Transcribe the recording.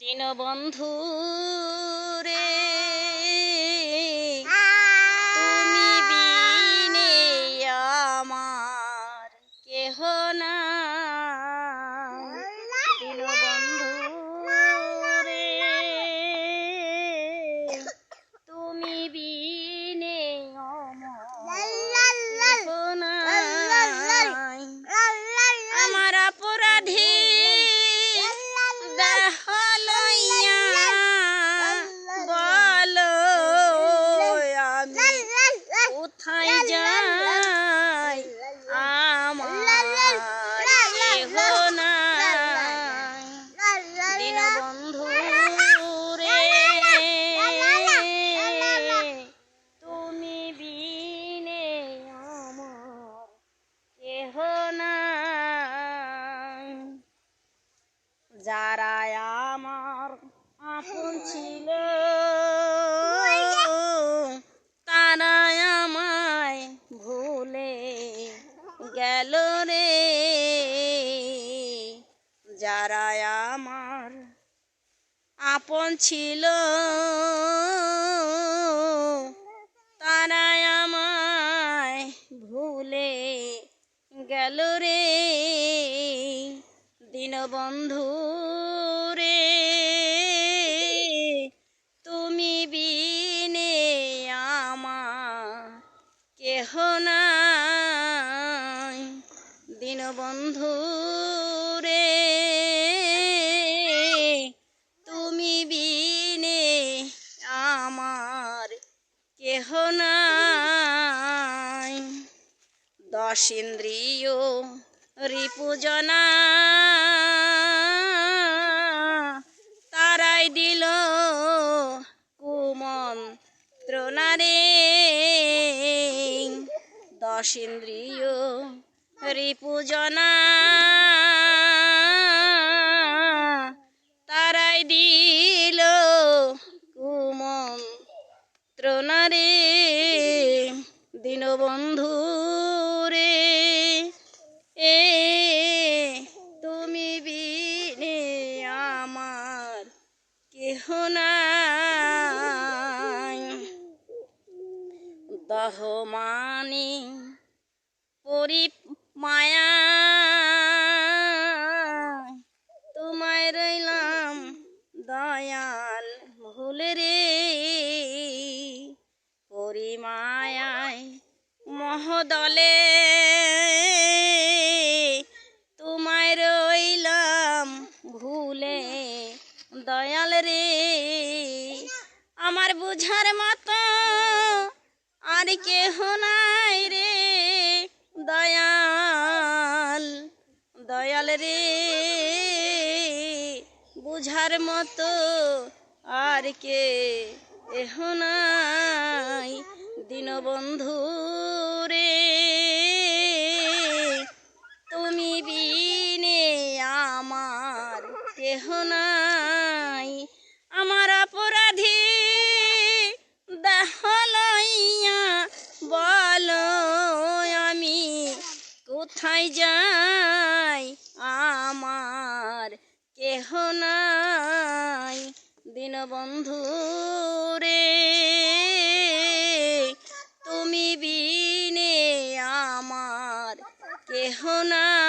দীনবন্ধু রে তুমি বিনে আমার কেহ নাই। দীনবন্ধু রে তুমি বিনে আমার কেহ নাই। আমার অপরাধী কোথায় যাই আমার কেহ নাই। দীনবন্ধু রে তুমি বিনে আমার কেহ নাই। যারা আমার আপন ছিল তারাই আমায় ভুলে গেল রে। যারা আমার আপন ছিল তারাই আমায় ভুলে গেল রে। দীনবন্ধু রে তুমি বিনে আমার কেহ নাই। দীনবন্ধু রে তুমি বিনে আমার কেহ নাই। দশ ইন্দ্রিয় রিপুজনা তারাই দিল কুমন্ত্রণা রে। দশ ইন্দ্রিয় রিপুজনা তারাই দিল কুমন্ত্রণা রে। দীনবন্ধু রে তুমি বিনে আমার কেহ নাই। দহমানি পরি মায়া তোমায় রইলাম দয়াল ভুলে রে। পরিমায়ায় মহদলে তোমায় রইলাম ভুলে দয়াল রে। আমার বুঝার মতো আর কেহ নাই রে দয়াল দয়াল রে। বুঝার মতো আর কেহ নাই। দীনবন্ধু রে তুমি বিনে আমার কেহ নাই। আমার অপরাধী দেহ লইয়া বলো আমি কোথায় যাই আমার কেহ নাই। দীনবন্ধু রে তুমি বিনে আমার কেহ নাই।